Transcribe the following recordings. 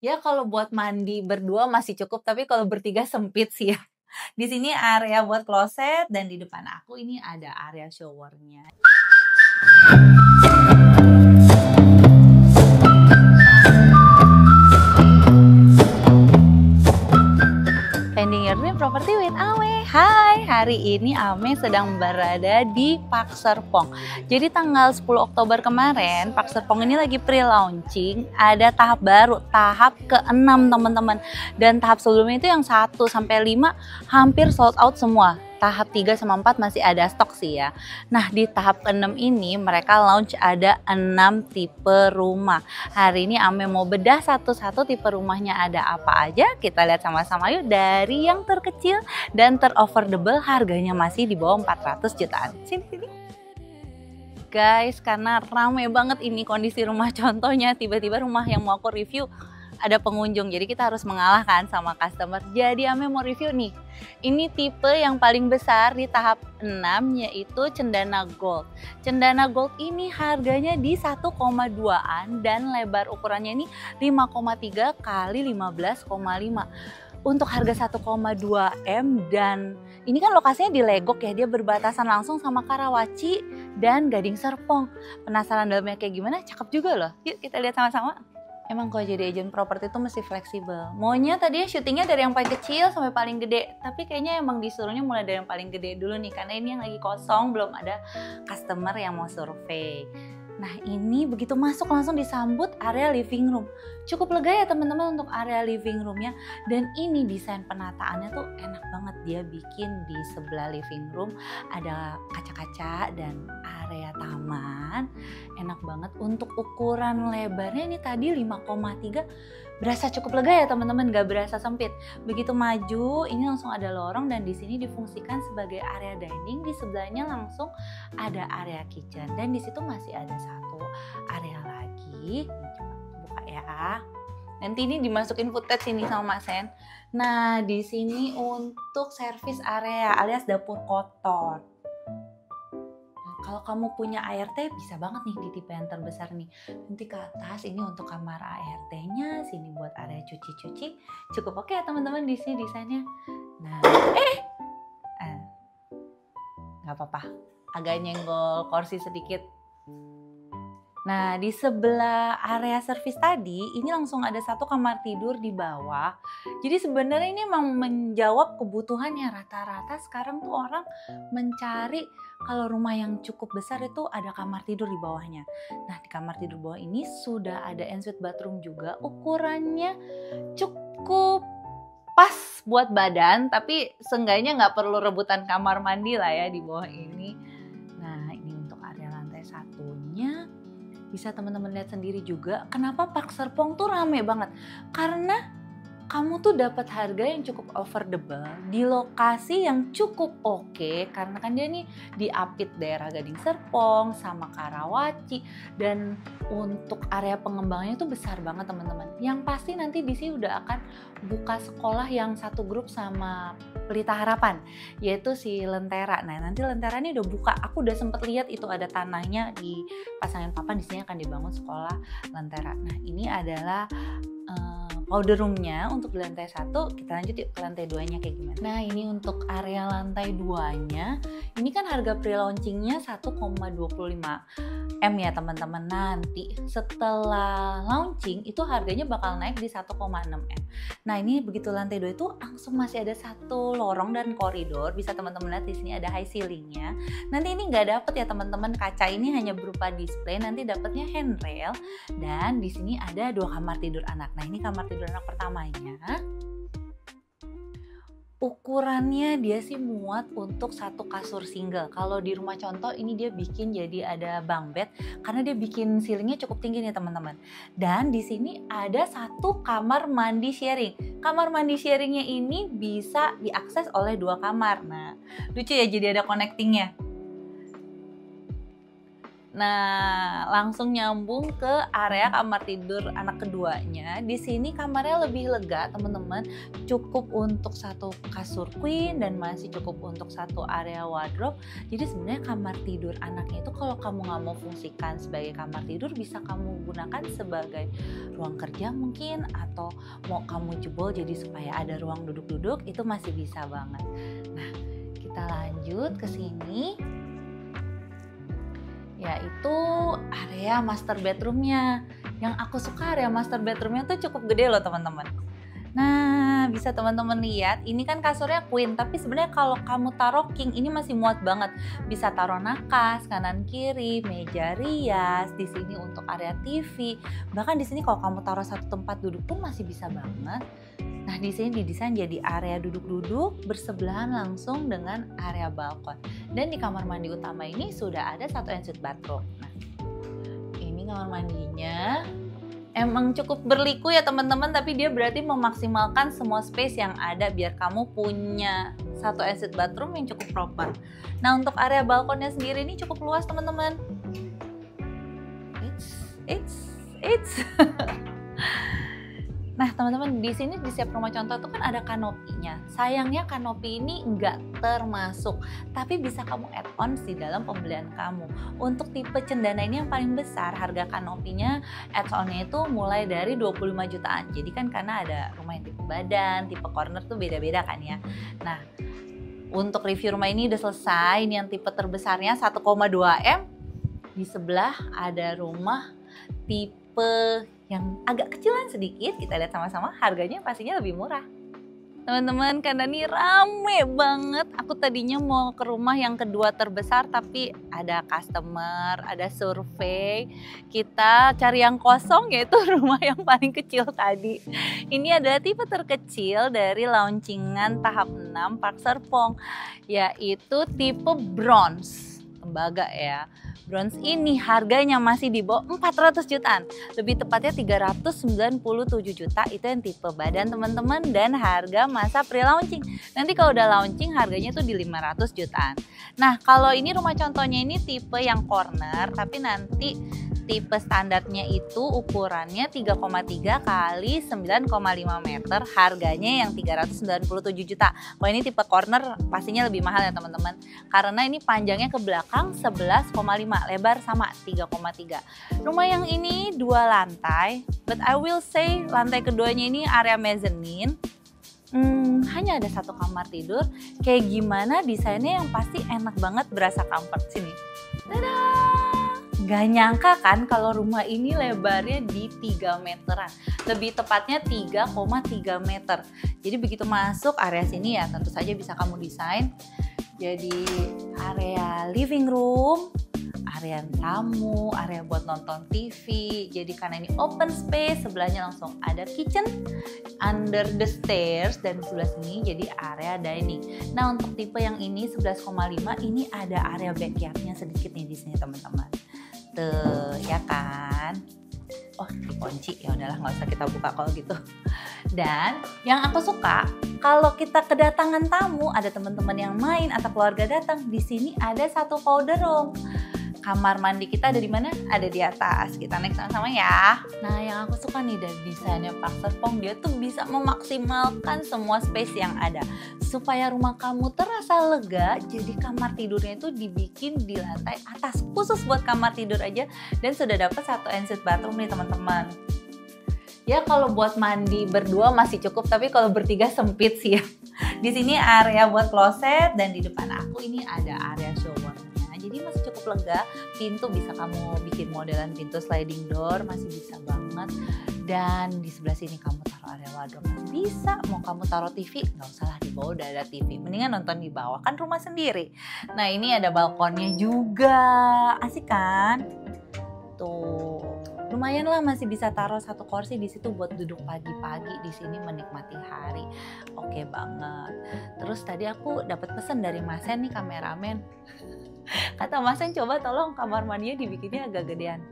Ya kalau buat mandi berdua masih cukup, tapi kalau bertiga sempit sih ya. Di sini area buat kloset dan di depan aku ini ada area showernya. Pending Your Dream Property with Ame. Hai, hari ini Ame sedang berada di Park Serpong. Jadi tanggal 10 Oktober kemarin, Park Serpong ini lagi pre-launching. Ada tahap baru, tahap ke-6 teman-teman. Dan tahap sebelumnya itu yang 1 sampai 5 hampir sold out semua. Tahap 3 sama 4 masih ada stok sih ya. Nah di tahap ke-6 ini mereka launch ada 6 tipe rumah. Hari ini Ame mau bedah satu-satu tipe rumahnya ada apa aja. Kita lihat sama-sama yuk, dari yang terkecil dan ter-affordable harganya masih di bawah 400 jutaan. Sini. Guys, karena rame banget ini kondisi rumah, contohnya tiba-tiba rumah yang mau aku review ada pengunjung, jadi kita harus mengalahkan sama customer. Jadi Ame mau review nih, ini tipe yang paling besar di tahap 6 yaitu Cendana Gold. Cendana Gold ini harganya di 1,2an dan lebar ukurannya ini 5,3 kali 15,5. Untuk harga 1,2M dan ini kan lokasinya di Legok ya, dia berbatasan langsung sama Karawaci dan Gading Serpong. Penasaran dalamnya kayak gimana? Cakep juga loh. Yuk kita lihat sama-sama. Emang kalau jadi agent properti itu mesti fleksibel. Maunya tadinya syutingnya dari yang paling kecil sampai paling gede. Tapi kayaknya emang disuruhnya mulai dari yang paling gede dulu nih. Karena ini yang lagi kosong, belum ada customer yang mau survei. Nah ini begitu masuk langsung disambut area living room. Cukup lega ya teman-teman untuk area living roomnya. Dan ini desain penataannya tuh enak banget. Dia bikin di sebelah living room ada kaca-kaca dan area taman. Enak banget. Untuk ukuran lebarnya ini tadi 5,3. Berasa cukup lega ya teman-teman, gak berasa sempit. Begitu maju, ini langsung ada lorong dan di sini difungsikan sebagai area dining. Di sebelahnya langsung ada area kitchen dan di situ masih ada satu area lagi. Coba buka ya. Nanti ini dimasukin footage sini sama Mas Sen. Nah, di sini untuk service area alias dapur kotor. Kalau kamu punya ART bisa banget nih di tipe yang terbesar nih. Nanti ke atas ini untuk kamar ART-nya, sini buat area cuci-cuci. Cukup oke ya teman-teman di sini desainnya. Nah, nggak apa-apa. Agak nyenggol kursi sedikit. Nah, di sebelah area servis tadi, ini langsung ada satu kamar tidur di bawah. Jadi sebenarnya ini memang menjawab kebutuhannya. Rata-rata sekarang tuh orang mencari kalau rumah yang cukup besar itu ada kamar tidur di bawahnya. Nah, di kamar tidur bawah ini sudah ada ensuite bathroom juga. Ukurannya cukup pas buat badan, tapi seenggaknya nggak perlu rebutan kamar mandi lah ya di bawah ini. Nah, ini untuk area lantai satunya. Bisa teman-teman lihat sendiri juga kenapa Park Serpong tuh rame banget. Karena kamu tuh dapat harga yang cukup affordable di lokasi yang cukup oke, karena kan dia nih diapit daerah Gading Serpong sama Karawaci dan untuk area pengembangannya tuh besar banget teman-teman. Yang pasti nanti di sini udah akan buka sekolah yang satu grup sama Pelita Harapan, yaitu si Lentera. Nah nanti Lentera ini udah buka, aku udah sempet lihat itu ada tanahnya di Pasangan Papan, di sini akan dibangun sekolah Lentera. Nah ini adalah powder roomnya untuk di lantai 1. Kita lanjut yuk ke lantai 2-nya kayak gimana. Nah ini untuk area lantai 2-nya, ini kan harga pre-launchingnya 1,25M ya teman-teman. Nanti setelah launching itu harganya bakal naik di 1,6M. Nah ini begitu lantai 2 itu langsung masih ada satu lorong dan koridor. Bisa teman-teman lihat di sini ada high ceilingnya. Nanti ini nggak dapet ya teman-teman, kaca ini hanya berupa display. Nanti dapetnya handrail dan di sini ada 2 kamar tidur anak. Nah ini kamar tidur anak pertamanya. Ukurannya dia sih muat untuk satu kasur single. Kalau di rumah contoh ini dia bikin jadi ada bunk bed karena dia bikin ceilingnya cukup tinggi nih teman-teman. Dan di sini ada satu kamar mandi sharing. Kamar mandi sharingnya ini bisa diakses oleh 2 kamar. Nah lucu ya, jadi ada connectingnya. Nah, langsung nyambung ke area kamar tidur anak keduanya. Di sini kamarnya lebih lega, teman-teman. Cukup untuk satu kasur queen dan masih cukup untuk satu area wardrobe. Jadi sebenarnya kamar tidur anaknya itu kalau kamu nggak mau fungsikan sebagai kamar tidur, bisa kamu gunakan sebagai ruang kerja mungkin, atau mau kamu jebol jadi supaya ada ruang duduk-duduk, itu masih bisa banget. Nah, kita lanjut ke sini, yaitu area master bedroomnya. Yang aku suka area master bedroomnya tuh cukup gede loh teman-teman. Nah, bisa teman-teman lihat, ini kan kasurnya queen, tapi sebenarnya kalau kamu taruh king ini masih muat banget. Bisa taruh nakas kanan kiri, meja rias, di sini untuk area TV. Bahkan di sini kalau kamu taruh satu tempat duduk pun masih bisa banget. Nah, di sini didesain jadi area duduk-duduk bersebelahan langsung dengan area balkon. Dan di kamar mandi utama ini sudah ada satu ensuite bathroom. Nah, ini kamar mandinya. Emang cukup berliku ya teman-teman, tapi dia berarti memaksimalkan semua space yang ada biar kamu punya satu ensuite bathroom yang cukup proper. Nah, untuk area balkonnya sendiri ini cukup luas teman-teman. It's Nah teman-teman, di sini di setiap rumah contoh tuh kan ada kanopinya. Sayangnya kanopi ini nggak termasuk, tapi bisa kamu add on di dalam pembelian kamu. Untuk tipe cendana ini yang paling besar, harga kanopinya add onnya itu mulai dari 25 jutaan. Jadi kan karena ada rumah yang tipe badan, tipe corner tuh beda-beda kan ya. Nah, untuk review rumah ini udah selesai. Ini yang tipe terbesarnya 1,2 M. Di sebelah ada rumah tipe yang agak kecilan sedikit, kita lihat sama-sama, harganya pastinya lebih murah. Teman-teman, karena ini rame banget, aku tadinya mau ke rumah yang kedua terbesar, tapi ada customer, ada survei, kita cari yang kosong, yaitu rumah yang paling kecil tadi. Ini adalah tipe terkecil dari launcingan tahap 6 Park Serpong, yaitu tipe bronze, tembaga ya. Bronze ini harganya masih di bawah 400 jutaan, lebih tepatnya 397 juta, itu yang tipe badan teman-teman, dan harga masa pre-launching. Nanti kalau udah launching harganya tuh di 500 jutaan. Nah, kalau ini rumah contohnya ini tipe yang corner, tapi nanti tipe standarnya itu ukurannya 3,3 kali 9,5 meter, harganya yang 397 juta. Kalau ini tipe corner pastinya lebih mahal ya teman-teman, karena ini panjangnya ke belakang 11,5, lebar sama 3,3. Rumah yang ini 2 lantai, but I will say lantai keduanya ini area mezzanine. Hanya ada satu kamar tidur. Kayak gimana desainnya yang pasti enak banget, berasa comfort sini. Dadah! Gak nyangka kan kalau rumah ini lebarnya di 3 meteran. Lebih tepatnya 3,3 meter. Jadi begitu masuk area sini ya tentu saja bisa kamu desain jadi area living room, area tamu, area buat nonton TV. Jadi karena ini open space, sebelahnya langsung ada kitchen under the stairs, dan sebelah sini jadi area dining. Nah, untuk tipe yang ini 11,5, ini ada area backyardnya sedikit nih di sini teman-teman. Tuh, ya kan? Oh, dikunci, ya udahlah nggak usah kita buka kalau gitu. Dan yang aku suka, kalau kita kedatangan tamu, ada teman-teman yang main atau keluarga datang, di sini ada satu powder room. Kamar mandi kita ada di mana? Ada di atas. Kita naik sama-sama ya. Nah, yang aku suka nih dari desainnya Park Serpong, dia tuh bisa memaksimalkan semua space yang ada. Supaya rumah kamu terasa lega, jadi kamar tidurnya itu dibikin di lantai atas. Khusus buat kamar tidur aja, dan sudah dapat satu ensuite bathroom nih teman-teman. Ya kalau buat mandi berdua masih cukup, tapi kalau bertiga sempit sih ya. Di sini area buat kloset, dan di depan aku ini ada area showernya. Jadi masih cukup lega. Pintu bisa kamu bikin modelan pintu sliding door, masih bisa banget. Dan di sebelah sini kamu taruh area wardrobe masih bisa. Mau kamu taruh TV, nggak usah lah, di bawah udah ada TV. Mendingan nonton di bawah, kan rumah sendiri. Nah, ini ada balkonnya juga, asik kan? Tuh, lumayan lah, masih bisa taruh satu kursi di situ buat duduk pagi-pagi di sini menikmati hari. Oke banget. Terus tadi aku dapat pesan dari Masen nih, kameramen. Kata Masen, coba tolong kamar mandinya dibikinnya agak gedean.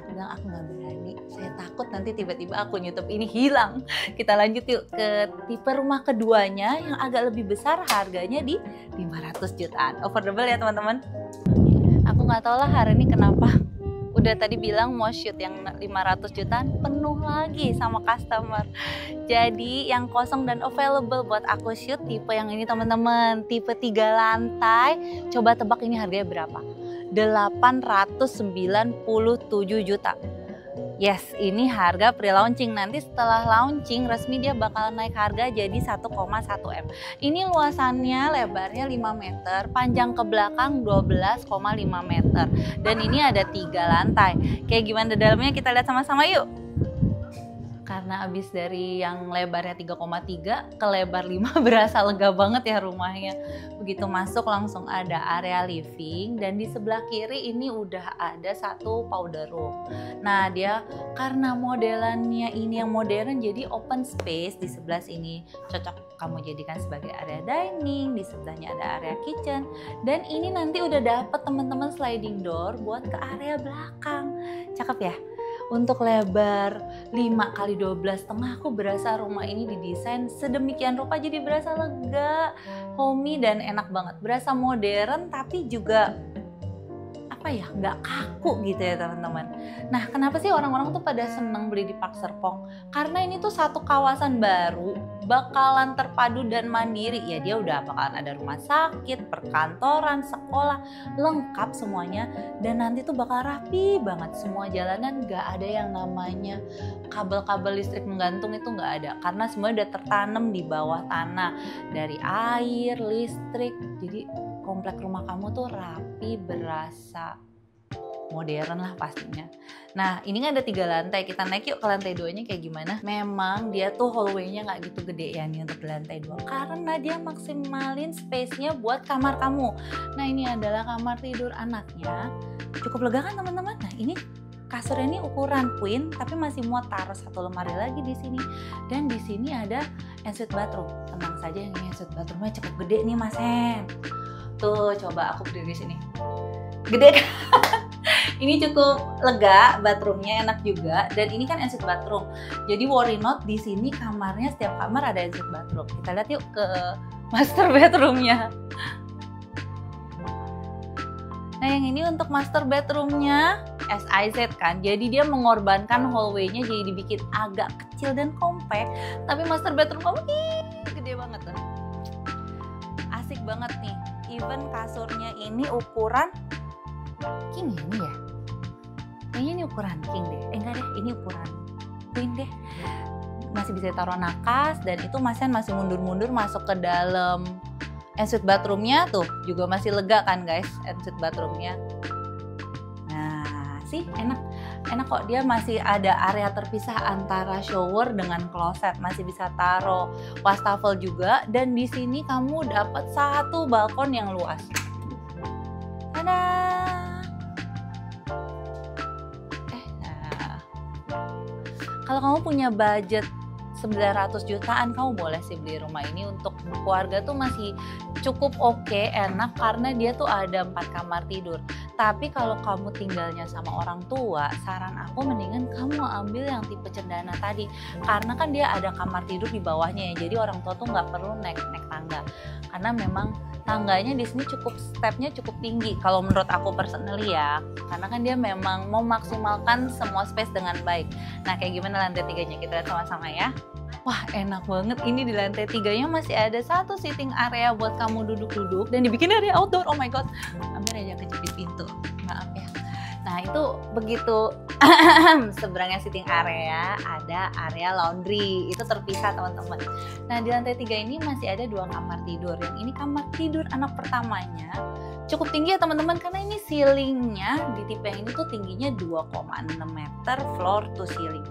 Aku bilang aku nggak berani, saya takut nanti tiba-tiba aku YouTube ini hilang. Kita lanjut yuk ke tipe rumah keduanya yang agak lebih besar, harganya di 500 jutaan. Affordable ya teman-teman. Aku Aku nggak tahu lah hari ini kenapa. Udah tadi bilang mau shoot yang 500 jutaan, penuh lagi sama customer. Jadi yang kosong dan available buat aku shoot tipe yang ini teman-teman, tipe 3 lantai. Coba tebak ini harganya berapa? 897 juta. Yes, ini harga pre-launching. Nanti setelah launching resmi dia bakal naik harga jadi 1,1 M. Ini luasannya lebarnya 5 meter, panjang ke belakang 12,5 meter. Dan ini ada 3 lantai. Kayak gimana dalamnya kita lihat sama-sama yuk. Karena abis dari yang lebarnya 3,3 ke lebar 5 berasa lega banget ya rumahnya. Begitu masuk langsung ada area living dan di sebelah kiri ini udah ada satu powder room. Nah dia karena modelannya ini yang modern jadi open space di sebelah sini. Cocok kamu jadikan sebagai area dining, di sebelahnya ada area kitchen. Dan ini nanti udah dapet teman-teman sliding door buat ke area belakang. Cakep ya? Untuk lebar 5x12,5 aku berasa rumah ini didesain sedemikian rupa jadi berasa lega, homey dan enak banget. Berasa modern tapi juga apa ya, nggak kaku gitu ya teman-teman. Nah kenapa sih orang-orang tuh pada seneng beli di Park Serpong? Karena ini tuh satu kawasan baru, bakalan terpadu dan mandiri. Ya dia udah bakalan ada rumah sakit, perkantoran, sekolah, lengkap semuanya. Dan nanti tuh bakal rapi banget. Semua jalanan nggak ada yang namanya kabel-kabel listrik menggantung, itu nggak ada. Karena semuanya udah tertanam di bawah tanah. Dari air, listrik, jadi komplek rumah kamu tuh rapi, berasa modern lah pastinya. Nah ini kan ada 3 lantai, kita naik yuk ke lantai 2-nya kayak gimana. Memang dia tuh hallway-nya gak gitu gede ya nih untuk di lantai 2 karena dia maksimalin space-nya buat kamar kamu. Nah ini adalah kamar tidur anaknya, cukup lega kan teman-teman. Nah ini kasurnya ini ukuran queen tapi masih muat taruh satu lemari lagi di sini. Dan di sini ada ensuite bathroom. Tenang saja yang ini ensuite bathroomnya cukup gede nih Mas Hen. Tuh coba aku berdiri di sini. Gede kan? Ini cukup lega, bathroomnya enak juga dan ini kan ensuite bathroom. Jadi worry not di sini kamarnya setiap kamar ada ensuite bathroom. Kita lihat yuk ke master bedroomnya. Nah yang ini untuk master bedroomnya SIZ kan. Jadi dia mengorbankan hallway-nya jadi dibikin agak kecil dan compact. Tapi master bedroom kamu gede banget tuh. Asik banget nih. Even kasurnya ini ukuran king ini ya. Kayaknya ini ukuran king deh. Enggak deh, ini ukuran queen deh. Masih bisa taruh nakas dan itu masih mundur-mundur masuk ke dalam ensuite bathroomnya tuh juga masih lega kan guys ensuite bathroomnya. Nah sih enak kok, dia masih ada area terpisah antara shower dengan kloset, masih bisa taruh wastafel juga dan di sini kamu dapat satu balkon yang luas. Tada! Nah. Kalau kamu punya budget 900 jutaan kamu boleh sih beli rumah ini. Untuk keluarga tuh masih cukup oke, enak karena dia tuh ada 4 kamar tidur. Tapi kalau kamu tinggalnya sama orang tua, saran aku mendingan kamu ambil yang tipe cendana tadi. Karena kan dia ada kamar tidur di bawahnya ya, jadi orang tua tuh nggak perlu naik tangga. Karena memang tangganya di sini stepnya cukup tinggi kalau menurut aku personally ya. Karena kan dia memang mau maksimalkan semua space dengan baik. Nah kayak gimana lantai 3-nya kita lihat sama-sama ya. Wah enak banget, ini di lantai 3-nya masih ada satu sitting area buat kamu duduk-duduk dan dibikin area outdoor. Oh my god, hampir aja kejepit pintu, maaf ya. Nah itu begitu seberangnya sitting area ada area laundry, itu terpisah teman-teman. Nah di lantai 3 ini masih ada 2 kamar tidur. Yang ini kamar tidur anak pertamanya cukup tinggi ya teman-teman, karena ini ceilingnya di tipe yang ini tuh tingginya 2,6 meter floor to ceiling.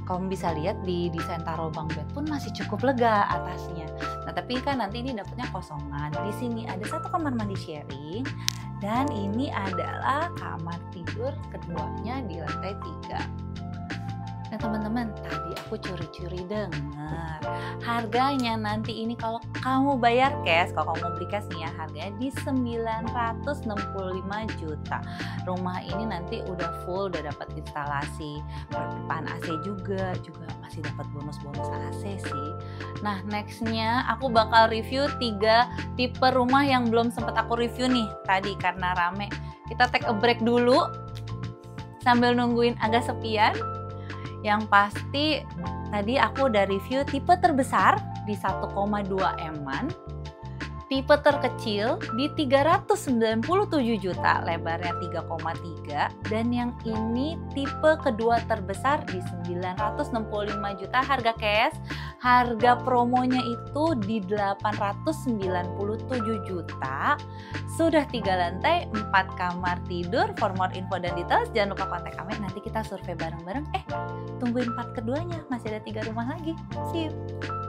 Kamu bisa lihat di desain taruh bang bed pun masih cukup lega atasnya. Nah tapi kan nanti ini dapetnya kosongan. Di sini ada satu kamar mandi sharing dan ini adalah kamar tidur keduanya di lantai 3. Nah teman-teman, tadi aku curi-curi dengar harganya nanti ini kalau kamu bayar cash, kalau kamu beli cash nih ya, harganya di 965 juta. Rumah ini nanti udah full, udah dapat instalasi perpipaan AC juga masih dapat bonus-bonus AC sih. Nah, nextnya aku bakal review 3 tipe rumah yang belum sempat aku review nih tadi karena rame. Kita take a break dulu sambil nungguin agak sepian. Yang pasti tadi aku udah review tipe terbesar di 1,2 M-an, tipe terkecil di 397 juta, lebarnya 3,3, dan yang ini tipe kedua terbesar di 965 juta harga cash. Harga promonya itu di 897 juta. Sudah 3 lantai, 4 kamar tidur. For more info dan details jangan lupa kontak kami, nanti kita survei bareng-bareng. Tungguin part keduanya, masih ada 3 rumah lagi. See you.